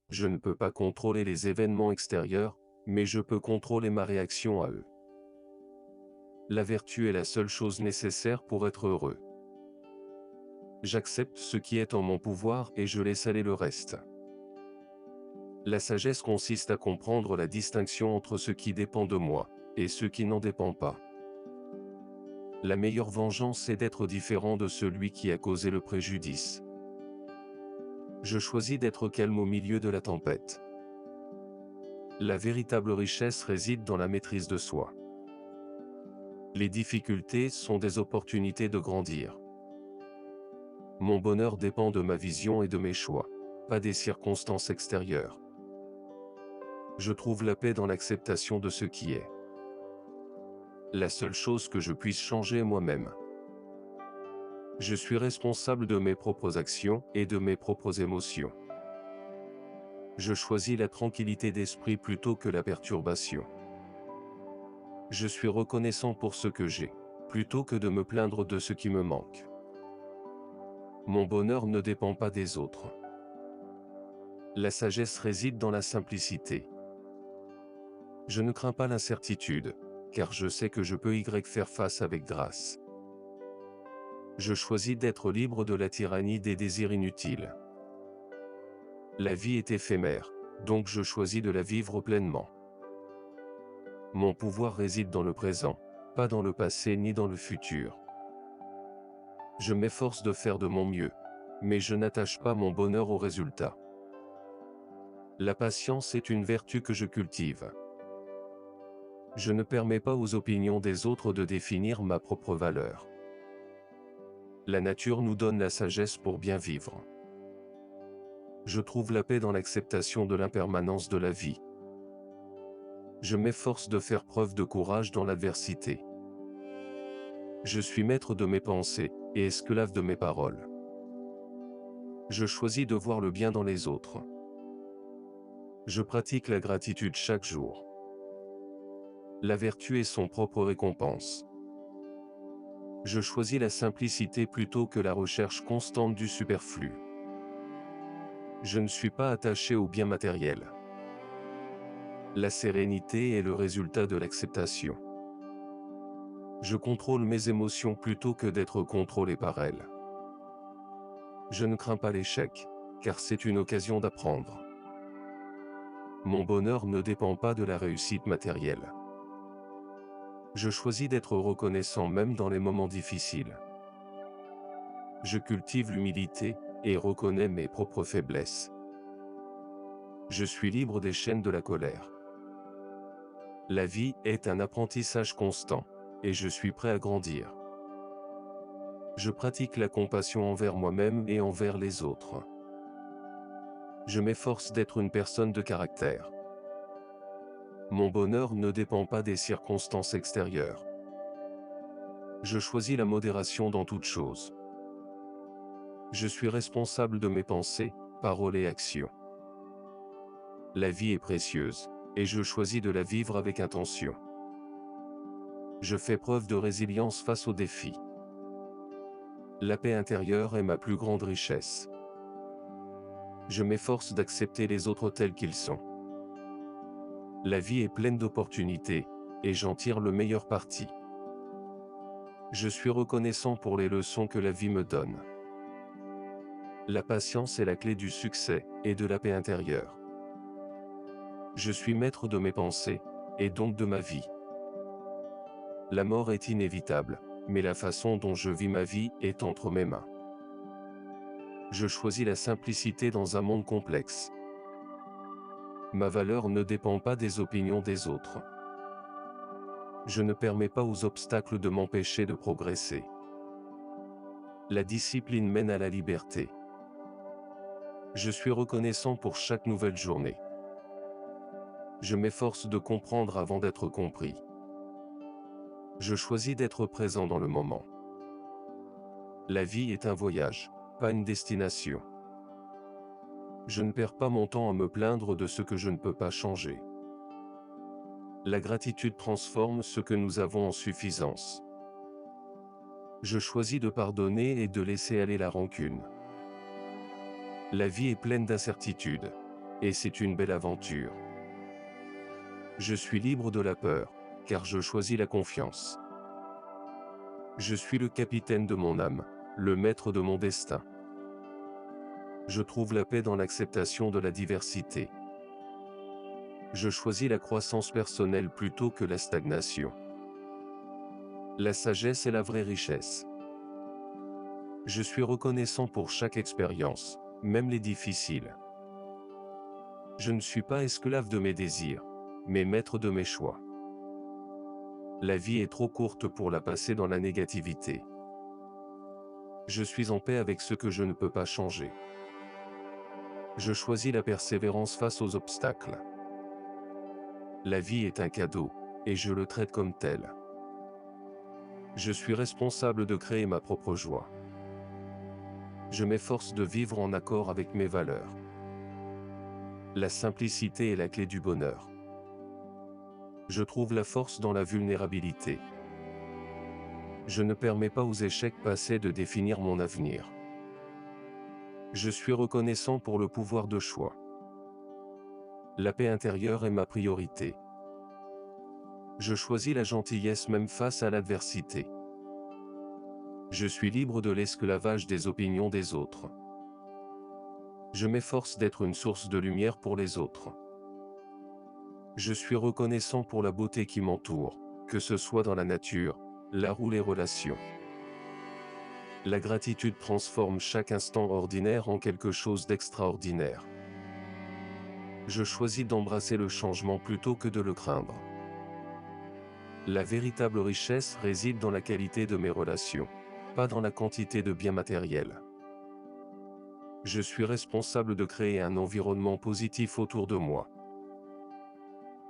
Je ne peux pas contrôler les événements extérieurs, mais je peux contrôler ma réaction à eux. La vertu est la seule chose nécessaire pour être heureux. J'accepte ce qui est en mon pouvoir et je laisse aller le reste. La sagesse consiste à comprendre la distinction entre ce qui dépend de moi et ce qui n'en dépend pas. La meilleure vengeance est d'être différent de celui qui a causé le préjudice. Je choisis d'être calme au milieu de la tempête. La véritable richesse réside dans la maîtrise de soi. Les difficultés sont des opportunités de grandir. Mon bonheur dépend de ma vision et de mes choix, pas des circonstances extérieures. Je trouve la paix dans l'acceptation de ce qui est. La seule chose que je puisse changer est moi-même. Je suis responsable de mes propres actions et de mes propres émotions. Je choisis la tranquillité d'esprit plutôt que la perturbation. Je suis reconnaissant pour ce que j'ai, plutôt que de me plaindre de ce qui me manque. Mon bonheur ne dépend pas des autres. La sagesse réside dans la simplicité. Je ne crains pas l'incertitude, car je sais que je peux faire face avec grâce. Je choisis d'être libre de la tyrannie des désirs inutiles. La vie est éphémère, donc je choisis de la vivre pleinement. Mon pouvoir réside dans le présent, pas dans le passé ni dans le futur. Je m'efforce de faire de mon mieux, mais je n'attache pas mon bonheur au résultat. La patience est une vertu que je cultive. Je ne permets pas aux opinions des autres de définir ma propre valeur. La nature nous donne la sagesse pour bien vivre. Je trouve la paix dans l'acceptation de l'impermanence de la vie. Je m'efforce de faire preuve de courage dans l'adversité. Je suis maître de mes pensées et esclave de mes paroles. Je choisis de voir le bien dans les autres. Je pratique la gratitude chaque jour. La vertu est son propre récompense. Je choisis la simplicité plutôt que la recherche constante du superflu. Je ne suis pas attaché aux biens matériels. La sérénité est le résultat de l'acceptation. Je contrôle mes émotions plutôt que d'être contrôlé par elles. Je ne crains pas l'échec, car c'est une occasion d'apprendre. Mon bonheur ne dépend pas de la réussite matérielle. Je choisis d'être reconnaissant même dans les moments difficiles. Je cultive l'humilité et reconnais mes propres faiblesses. Je suis libre des chaînes de la colère. La vie est un apprentissage constant, et je suis prêt à grandir. Je pratique la compassion envers moi-même et envers les autres. Je m'efforce d'être une personne de caractère. Mon bonheur ne dépend pas des circonstances extérieures. Je choisis la modération dans toute chose. Je suis responsable de mes pensées, paroles et actions. La vie est précieuse, et je choisis de la vivre avec intention. Je fais preuve de résilience face aux défis. La paix intérieure est ma plus grande richesse. Je m'efforce d'accepter les autres tels qu'ils sont. La vie est pleine d'opportunités, et j'en tire le meilleur parti. Je suis reconnaissant pour les leçons que la vie me donne. La patience est la clé du succès et de la paix intérieure. Je suis maître de mes pensées, et donc de ma vie. La mort est inévitable, mais la façon dont je vis ma vie est entre mes mains. Je choisis la simplicité dans un monde complexe. Ma valeur ne dépend pas des opinions des autres. Je ne permets pas aux obstacles de m'empêcher de progresser. La discipline mène à la liberté. Je suis reconnaissant pour chaque nouvelle journée. Je m'efforce de comprendre avant d'être compris. Je choisis d'être présent dans le moment. La vie est un voyage, pas une destination. Je ne perds pas mon temps à me plaindre de ce que je ne peux pas changer. La gratitude transforme ce que nous avons en suffisance. Je choisis de pardonner et de laisser aller la rancune. La vie est pleine d'incertitudes. et c'est une belle aventure. Je suis libre de la peur, car je choisis la confiance. Je suis le capitaine de mon âme, le maître de mon destin. Je trouve la paix dans l'acceptation de la diversité. Je choisis la croissance personnelle plutôt que la stagnation. La sagesse est la vraie richesse. Je suis reconnaissant pour chaque expérience, même les difficiles. Je ne suis pas esclave de mes désirs, mais maître de mes choix. La vie est trop courte pour la passer dans la négativité. Je suis en paix avec ce que je ne peux pas changer. Je choisis la persévérance face aux obstacles. La vie est un cadeau, et je le traite comme tel. Je suis responsable de créer ma propre joie. Je m'efforce de vivre en accord avec mes valeurs. La simplicité est la clé du bonheur. Je trouve la force dans la vulnérabilité. Je ne permets pas aux échecs passés de définir mon avenir. Je suis reconnaissant pour le pouvoir de choix. La paix intérieure est ma priorité. Je choisis la gentillesse même face à l'adversité. Je suis libre de l'esclavage des opinions des autres. Je m'efforce d'être une source de lumière pour les autres. Je suis reconnaissant pour la beauté qui m'entoure, que ce soit dans la nature, l'art ou les relations. La gratitude transforme chaque instant ordinaire en quelque chose d'extraordinaire. Je choisis d'embrasser le changement plutôt que de le craindre. La véritable richesse réside dans la qualité de mes relations, pas dans la quantité de biens matériels. Je suis responsable de créer un environnement positif autour de moi.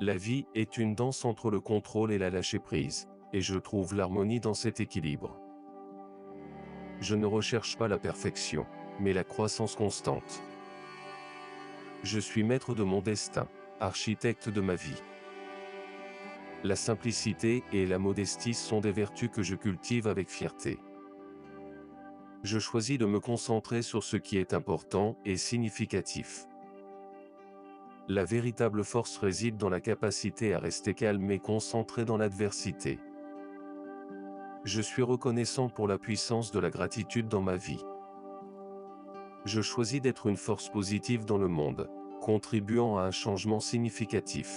La vie est une danse entre le contrôle et la lâcher-prise, et je trouve l'harmonie dans cet équilibre. Je ne recherche pas la perfection, mais la croissance constante. Je suis maître de mon destin, architecte de ma vie. La simplicité et la modestie sont des vertus que je cultive avec fierté. Je choisis de me concentrer sur ce qui est important et significatif. La véritable force réside dans la capacité à rester calme et concentré dans l'adversité. Je suis reconnaissant pour la puissance de la gratitude dans ma vie. Je choisis d'être une force positive dans le monde, contribuant à un changement significatif.